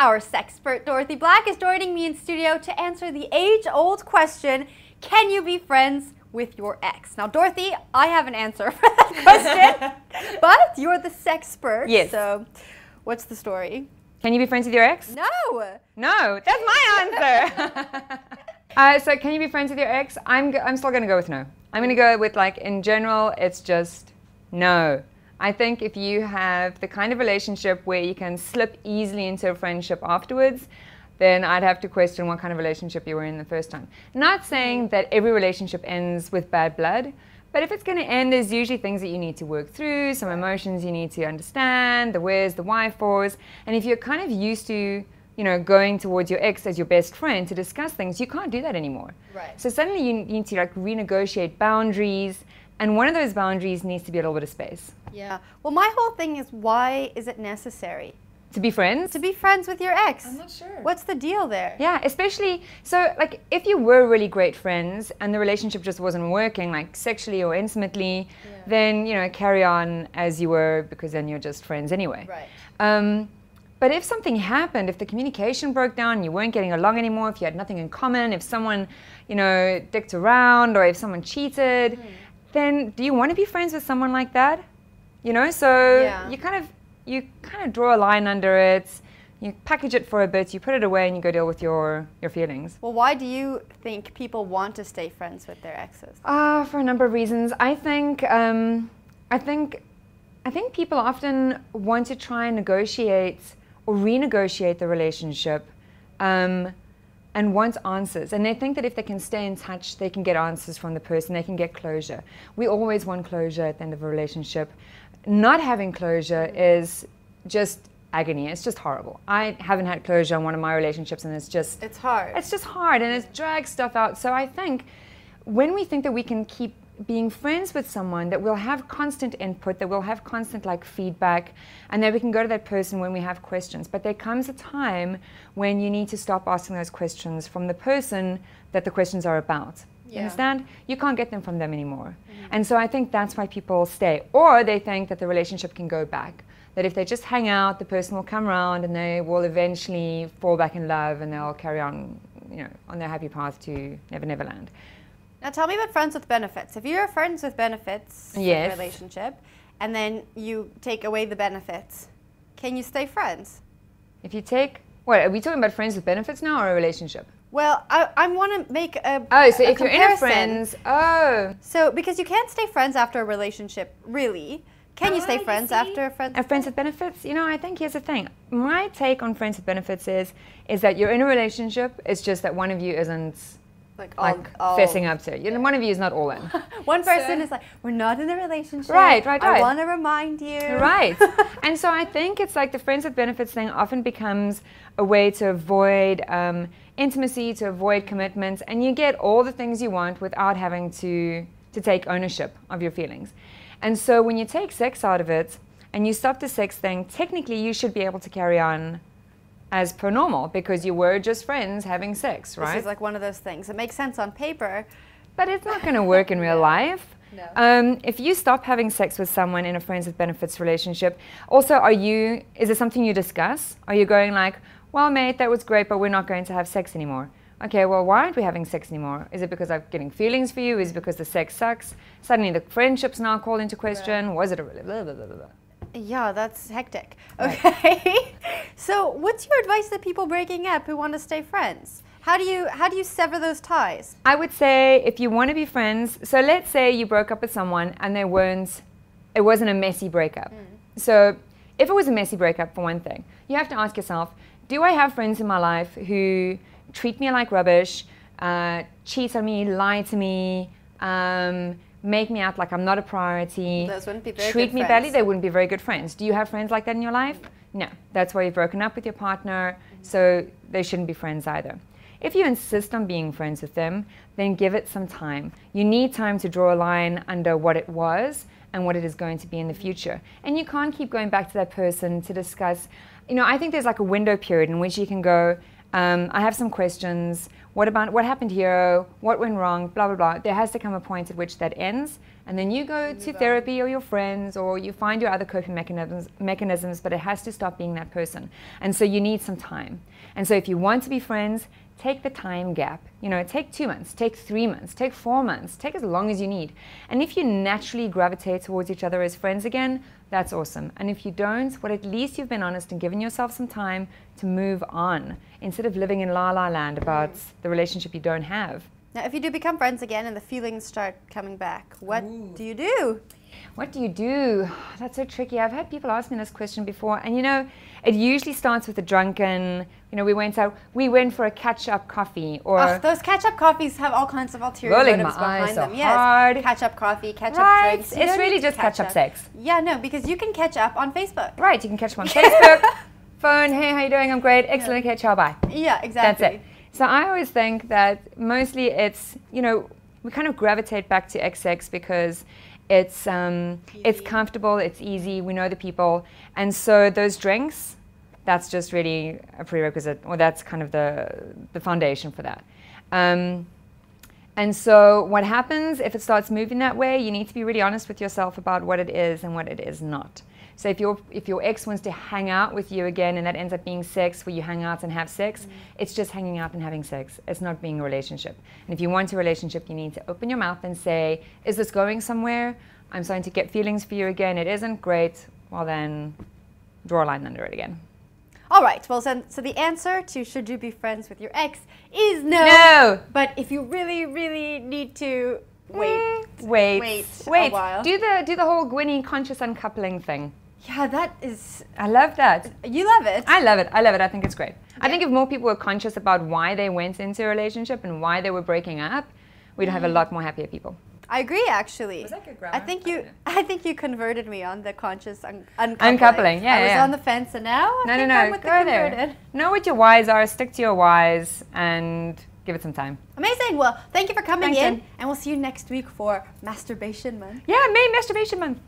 Our sexpert Dorothy Black is joining me in studio to answer the age-old question, can you be friends with your ex? Now, Dorothy, I have an answer for that question, but you're the sexpert. Yes. So, what's the story? Can you be friends with your ex? No. No, that's my answer. So can you be friends with your ex? I'm still going to go with no. I'm going to go with, like, in general, it's just no. I think if you have the kind of relationship where you can slip easily into a friendship afterwards, then I'd have to question what kind of relationship you were in the first time. Not saying that every relationship ends with bad blood, but if it's going to end, there's usually things that you need to work through, some emotions you need to understand, the where's, the why fors. And if you're kind of used to, you know, going towards your ex as your best friend to discuss things, you can't do that anymore. Right. So suddenly you need to, like, renegotiate boundaries, and one of those boundaries needs to be a little bit of space. Yeah. Well, my whole thing is, why is it necessary To be friends? to be friends with your ex? I'm not sure. What's the deal there? Yeah, especially, so, like, if you were really great friends and the relationship just wasn't working, like sexually or intimately, then, you know, carry on as you were, because then you're just friends anyway. Right. But if something happened, if the communication broke down, you weren't getting along anymore, if you had nothing in common, if someone, you know, dicked around, or if someone cheated, then do you want to be friends with someone like that? You know, so Yeah. you kind of draw a line under it, you package it for a bit, you put it away, and you go deal with your feelings. Well, why do you think people want to stay friends with their exes? For a number of reasons. I think people often want to try and negotiate or renegotiate the relationship, and want answers. And they think that if they can stay in touch, they can get answers from the person, they can get closure. We always want closure at the end of a relationship. Not having closure is just agony. It's just horrible. I haven't had closure in one of my relationships, and it's hard. It's just hard, and it drags stuff out. So I think when we think that we can keep being friends with someone, that we'll have constant input, that we'll have constant, like, feedback, and that we can go to that person when we have questions. But there comes a time when you need to stop asking those questions from the person that the questions are about. You understand? You can't get them from them anymore. And so I think that's why people stay. Or they think that the relationship can go back. That if they just hang out, the person will come around and they will eventually fall back in love, and they'll carry on, you know, on their happy path to Never Never Land. Now tell me about friends with benefits. If you're friends with benefits in a relationship, and then you take away the benefits, can you stay friends? If you take, what, are we talking about friends with benefits now, or a relationship? Well, I want to make a so if comparison. you're in a friends, So, because you can't stay friends after a relationship, really. Can you stay friends after a friend? Friends with benefits, you know, I think here's the thing. My take on friends with benefits is that you're in a relationship, it's just that one of you isn't like fessing up to it. You know, one of you is not all in. One person is like, we're not in a relationship. Right. I want to remind you. Right. And so I think it's like the friends with benefits thing often becomes a way to avoid intimacy, to avoid commitments, and you get all the things you want without having to take ownership of your feelings. And so when you take sex out of it and you stop the sex thing, technically you should be able to carry on as per normal, because you were just friends having sex, right? This is like one of those things. It makes sense on paper, but it's not going to work in real life. No. If you stop having sex with someone in a friends with benefits relationship, also is it something you discuss? Are you going like, well, mate, that was great, but we're not going to have sex anymore? Okay, well, why aren't we having sex anymore? Is it because I'm getting feelings for you? Is it because the sex sucks? Suddenly the friendship's now called into question. Right. Was it a blah, blah, blah, blah, blah. Yeah, that's hectic. Okay. So what's your advice to people breaking up who want to stay friends? How do you sever those ties? I would say if you want to be friends, so let's say you broke up with someone and it wasn't a messy breakup. So if it was a messy breakup, for one thing, you have to ask yourself, do I have friends in my life who treat me like rubbish, cheat on me, lie to me, make me out like I'm not a priority, Those wouldn't be very treat good me friends. badly? They wouldn't be very good friends. Do you have friends like that in your life? No. That's why you've broken up with your partner, so they shouldn't be friends either. If you insist on being friends with them, then give it some time. You need time to draw a line under what it was and what it is going to be in the future. And you can't keep going back to that person to discuss, you know, I think there's like a window period in which you can go, I have some questions. what happened here, what went wrong, blah, blah, blah. There has to come a point at which that ends, and then you go to therapy or your friends, or you find your other coping mechanisms, but it has to stop being that person. And so you need some time. And so if you want to be friends, take the time gap. You know, take 2 months, take 3 months, take 4 months, take as long as you need. And if you naturally gravitate towards each other as friends again, that's awesome. And if you don't, well, at least you've been honest and given yourself some time to move on instead of living in la-la land about the relationship you don't have. Now, if you do become friends again and the feelings start coming back, what do you do? What do you do? That's so tricky. I've had people ask me this question before, and you know, it usually starts with a drunken, you know, we went for a catch-up coffee, or... those catch-up coffees have all kinds of ulterior motives behind them. Hard. Yes, catch-up coffee, catch-up drinks. It's really just catch-up sex. Yeah, no, because you can catch up on Facebook. Right, you can catch up on Facebook, phone, hey, how you doing? I'm great, excellent, okay, ciao, bye. Yeah, exactly. That's it. So I always think that mostly it's, you know, we kind of gravitate back to XX because it's comfortable, it's easy, we know the people, and so those drinks, that's just really a prerequisite, or that's kind of the foundation for that. And so what happens if it starts moving that way, you need to be really honest with yourself about what it is and what it is not. So if your ex wants to hang out with you again and that ends up being sex where you hang out and have sex, it's just hanging out and having sex. It's not being a relationship. And if you want a relationship, you need to open your mouth and say, is this going somewhere? I'm starting to get feelings for you again. It isn't great. Well then, draw a line under it again. All right, well, so the answer to should you be friends with your ex is no. No! But if you really, really need to wait a while. Do the whole Gwynnie conscious uncoupling thing. Yeah, that is... I love that. You love it. I love it. I think it's great. Yeah. I think if more people were conscious about why they went into a relationship and why they were breaking up, we'd have a lot more happier people. I agree, actually. Was that good grammar? I think you converted me on the conscious uncoupling. Uncoupling, yeah. I was on the fence, and now I'm with the converted. Know what your whys are, stick to your whys, and give it some time. Amazing. Well, thank you for coming in, and we'll see you next week for Masturbation Month. Yeah, May Masturbation Month.